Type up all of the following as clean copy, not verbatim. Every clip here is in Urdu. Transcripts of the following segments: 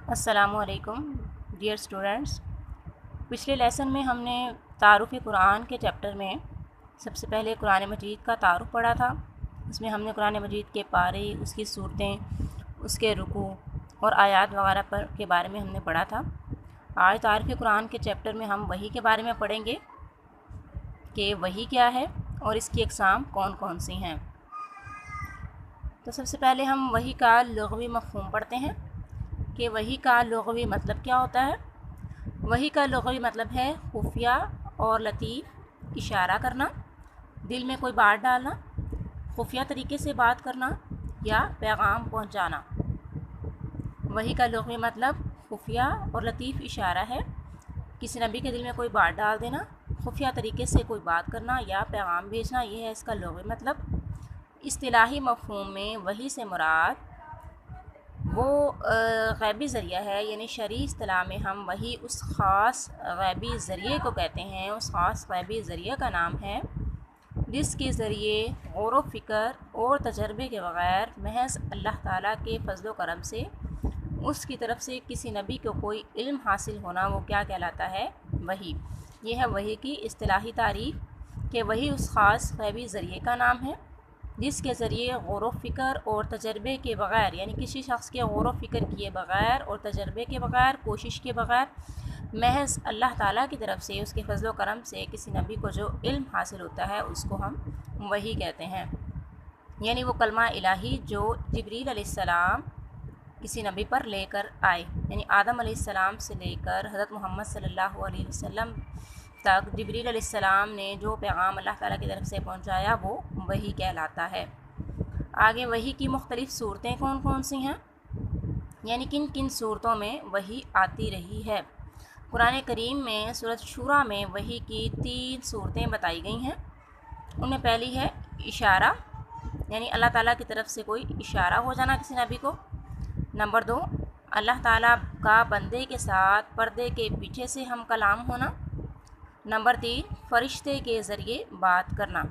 السلام علیکم ڈیئر اسٹوڈنٹس۔ پچھلے لیسن میں ہم نے تعارف قرآن کے چیپٹر میں سب سے پہلے قرآن مجید کا تعارف پڑھا تھا۔ اس میں ہم نے قرآن مجید کے پارے، اس کی صورتیں، اس کے رکوع اور آیات وغیرہ کے بارے میں ہم نے پڑھا تھا۔ آج تعارف قرآن کے چیپٹر میں ہم وحی کے بارے میں پڑھیں گے کہ وحی کیا ہے اور اس کی اقسام کون کون سی ہیں۔ تو سب سے پہلے ہم وحی کا لغوی مفہوم پڑھتے ہیں کہ وحی کا لغوی مطلب کیا ہوتا ہے۔ وحی کا لغوی مطلب ہے خفیہ اور لطیف اشارہ کرنا، دل میں کوئی بات ڈالنا، خفیہ طریقے سے بات کرنا یا پیغام پہنچانا۔ وحی کا لغوی مطلب خفیہ اور لطیف اشارہ ہے، کسی نبی کے دل میں کوئی بات ڈال دینا، خفیہ طریقے سے کوئی بات کرنا یا پیغام بھیجنا، یہ ہے اس کا لغوی مطلب۔ اصطلاحی مفہوم میں وحی سے مراد وہ غیبی ذریعہ ہے، یعنی شرعی اصطلاح میں ہم وحی اس خاص غیبی ذریعے کو کہتے ہیں، اس خاص غیبی ذریعہ کا نام ہے جس کے ذریعے غور و فکر اور تجربے کے بغیر محض اللہ تعالیٰ کے فضل و کرم سے اس کی طرف سے کسی نبی کو کوئی علم حاصل ہونا، وہ کیا کہلاتا ہے؟ وحی۔ یہ ہے وحی کی اصطلاحی تعریف کہ وحی اس خاص غیبی ذریعے کا نام ہے جس کے ذریعے غور و فکر اور تجربے کے بغیر، یعنی کسی شخص کے غور و فکر کیے بغیر اور تجربے کے بغیر، کوشش کے بغیر، محض اللہ تعالیٰ کی طرف سے اس کے فضل و کرم سے کسی نبی کو جو علم حاصل ہوتا ہے اس کو ہم وحی کہتے ہیں۔ یعنی وہ کلمہ الہی جو جبریل علیہ السلام کسی نبی پر لے کر آئے، یعنی آدم علیہ السلام سے لے کر حضرت محمد صلی اللہ علیہ وسلم تک جبریل علیہ السلام نے جو پیغام اللہ تعالیٰ کی طرف سے پہنچایا وہ وحی کہلاتا ہے۔ آگے وحی کی مختلف صورتیں کون کون سی ہیں، یعنی کن کن صورتوں میں وحی آتی رہی ہے۔ قرآن کریم میں سورۃ شورى میں وحی کی 3 صورتیں بتائی گئی ہیں۔ ان میں پہلی ہے اشارہ، یعنی اللہ تعالیٰ کی طرف سے کوئی اشارہ ہو جانا کسی نبی کو۔ نمبر 2، اللہ تعالیٰ کا بندے کے ساتھ پردے کے پیچھے سے ہم کلام ہونا۔ نمبر 3، فرشتے کے ذریعے بات کرنا۔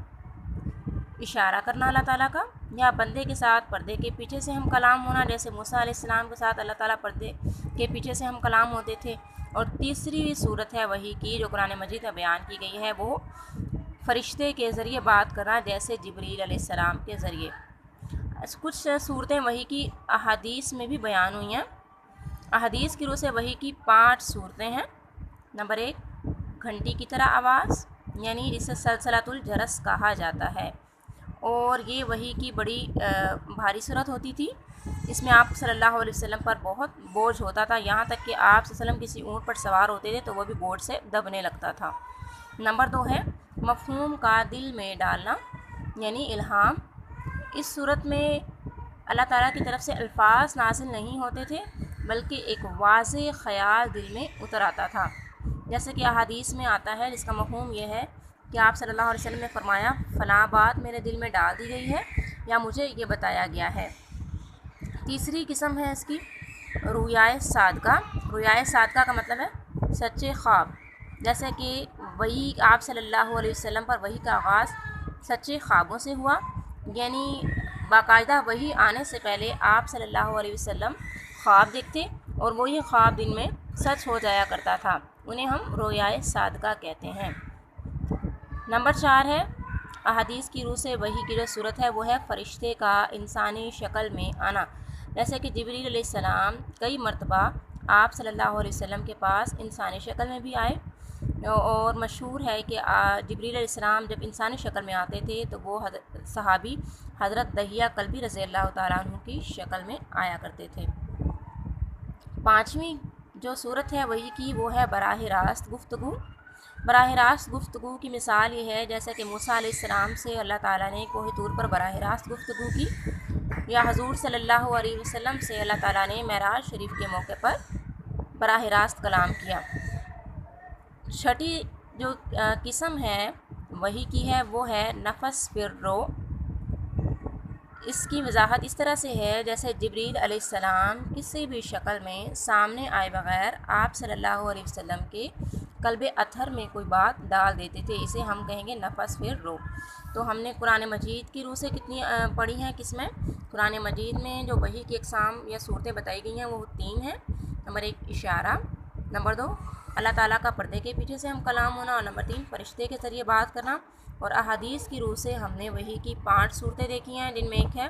اشارہ کرنا اللہ تعالیٰ کا، یا بندے کے ساتھ پردے کے پیچھے سے ہم کلام ہونا، جیسے موسیٰ علیہ السلام کے ساتھ اللہ تعالیٰ پردے کے پیچھے سے ہم کلام ہوتے تھے۔ اور تیسری صورت ہے وحی کی جو قرآن مجید میں بیان کی گئی ہے، وہ فرشتے کے ذریعے بات کرنا، جیسے جبریل علیہ السلام کے ذریعے۔ کچھ صورتیں وحی کی احادیث میں بھی بیان ہوئی ہیں۔ احادیث کی روح سے وحی کی 5 صورتیں ہیں۔ نمبر 1، گھنٹی کی طرح آواز، یعنی جسے سلسلۃ الجرس کہا جاتا ہے، اور یہ وحی کی بڑی بھاری صورت ہوتی تھی۔ اس میں آپ صلی اللہ علیہ وسلم پر بہت بوجھ ہوتا تھا، یہاں تک کہ آپ صلی اللہ علیہ وسلم کسی اونٹ پر سوار ہوتے تھے تو وہ بھی بوجھ سے دبنے لگتا تھا۔ نمبر 2 ہے مفہوم کا دل میں ڈالنا، یعنی الہام۔ اس صورت میں اللہ تعالیٰ کی طرف سے الفاظ نازل نہیں ہوتے تھے بلکہ ایک واضح خیال دل میں اتر آتا تھا، جیسے کہ احادیث میں آتا ہے، جس کا مفہوم یہ ہے کہ آپ صلی اللہ علیہ وسلم نے فرمایا فلاں بات میرے دل میں ڈال دی گئی ہے یا مجھے یہ بتایا گیا ہے۔ تیسری قسم ہے اس کی رؤیائے صادقہ۔ رؤیائے صادقہ کا مطلب ہے سچے خواب، جیسے کہ وحی آپ صلی اللہ علیہ وسلم پر وحی کا آغاز سچے خوابوں سے ہوا، یعنی باقاعدہ وحی آنے سے پہلے آپ صلی اللہ علیہ وسلم خواب دیکھتے اور وہی خواب دن میں سچ ہو جایا کرتا تھا، انہیں ہم رؤیائے صادقہ کہتے ہیں۔ نمبر 4 ہے احادیث کی روح سے وحی کی جو صورت ہے وہ ہے فرشتے کا انسانی شکل میں آنا، جیسے کہ جبریل علیہ السلام کئی مرتبہ آپ صلی اللہ علیہ وسلم کے پاس انسانی شکل میں بھی آئے، اور مشہور ہے کہ جبریل علیہ السلام جب انسانی شکل میں آتے تھے تو وہ صحابی حضرت دحیہ کلبی رضی اللہ تعالیٰ عنہ کی شکل میں آیا کرتے تھے۔ 5ویں جو صورت ہے وحی کی وہ ہے براہ راست گفتگو۔ براہ راست گفتگو کی مثال یہ ہے جیسے کہ موسیٰ علیہ السلام سے اللہ تعالیٰ نے کوہ طور پر براہ راست گفتگو کی، یا حضور صلی اللہ علیہ وسلم سے اللہ تعالیٰ نے معراج شریف کے موقع پر براہ راست کلام کیا۔ 6ٹھی جو قسم ہے وحی کی ہے وہ ہے نفس پر روح۔ اس کی وضاحت اس طرح سے ہے جیسے جبریل علیہ السلام کسی بھی شکل میں سامنے آئے بغیر آپ صلی اللہ علیہ وسلم کے قلب اطہر میں کوئی بات ڈال دیتے تھے، اسے ہم کہیں گے نفس پھر رو۔ تو ہم نے قرآن مجید کی روح سے کتنی پڑھی ہیں کس میں؟ قرآن مجید میں جو وحی کی اقسام یا صورتیں بتائی گئی ہیں وہ 3 ہیں۔ نمبر 1 اشارہ، نمبر 2 اللہ تعالیٰ کا پردے کے پیچھے سے ہم کلام ہونا، اور نمبر 3 فرشتے کے ذریعے بات کرنا۔ اور احادیث کی روح سے ہم نے وحی کی 5 صورتیں دیکھی ہیں، جن میں ایک ہے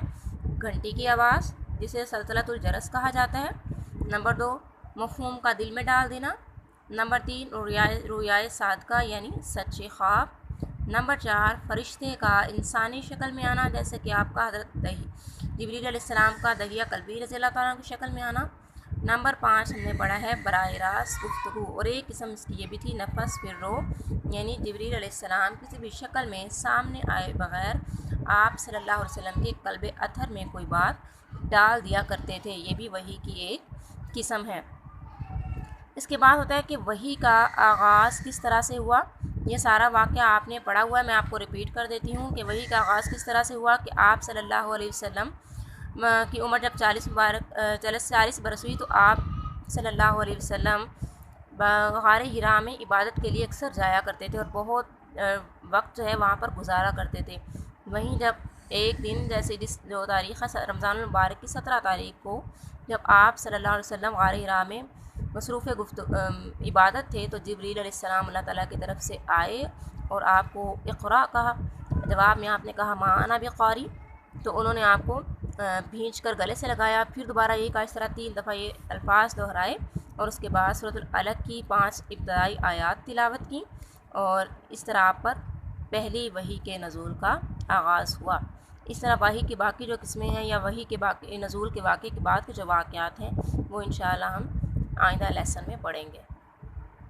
گھنٹی کی آواز جسے سلسلۃ الجرس کہا جاتا ہے، نمبر 2 مفہوم کا دل میں ڈال دینا، نمبر 3 رویائے صادقہ یعنی سچے خواب، نمبر 4 فرشتے کا انسانی شکل میں آنا جیسے کہ آپ کا حضرت جبریل علیہ السلام کا دحیہ قلبی رضی اللہ تعالیٰ کی شکل میں آنا، نمبر 5 ہم نے پڑھا ہے براہ راست گفتگو، اور ایک قسم اس کی یہ بھی تھی نفس پھر رو، یعنی جبریل علیہ السلام کسی بھی شکل میں سامنے آئے بغیر آپ صلی اللہ علیہ وسلم کے قلب اطہر میں کوئی بات ڈال دیا کرتے تھے، یہ بھی وحی کی ایک قسم ہے۔ اس کے بعد ہوتا ہے کہ وحی کا آغاز کس طرح سے ہوا۔ یہ سارا واقعہ آپ نے پڑھا ہوا ہے، میں آپ کو ریپیٹ کر دیتی ہوں کہ وحی کا آغاز کس طرح سے ہوا کہ آپ صلی اللہ علیہ وسلم کی عمر جب 40 برس ہوئی تو آپ صلی اللہ علیہ وسلم غار حرا میں عبادت کے لیے اکثر جایا کرتے تھے اور بہت وقت جو ہے وہاں پر گزارا کرتے تھے۔ وہیں جب ایک دن جیسے جو تاریخ ہے رمضان المبارک کی 17 تاریخ کو جب آپ صلی اللہ علیہ وسلم غار حرا میں مصروف عبادت تھے تو جبریل علیہ السلام اللہ تعالیٰ کی طرف سے آئے اور آپ کو اقرا کہا، جواب میں آپ نے کہا ما انا بقاری، تو انہوں نے آپ کو بھینچ کر گلے سے لگایا، پھر دوبارہ یہ کہا، اس طرح 3 دفعہ یہ الفاظ دہرائے اور اس کے بعد سورۃ العلق کی 5 ابتدائی آیات تلاوت کی، اور اس طرح آپ پر پہلی وحی کے نزول کا آغاز ہوا۔ اس طرح وحی کی باقی جو قسمیں ہیں یا وحی کے باقی نزول کے واقعے کے بعد کے جو واقعات ہیں وہ انشاءاللہ ہم آئندہ لیسن میں پڑھیں گے۔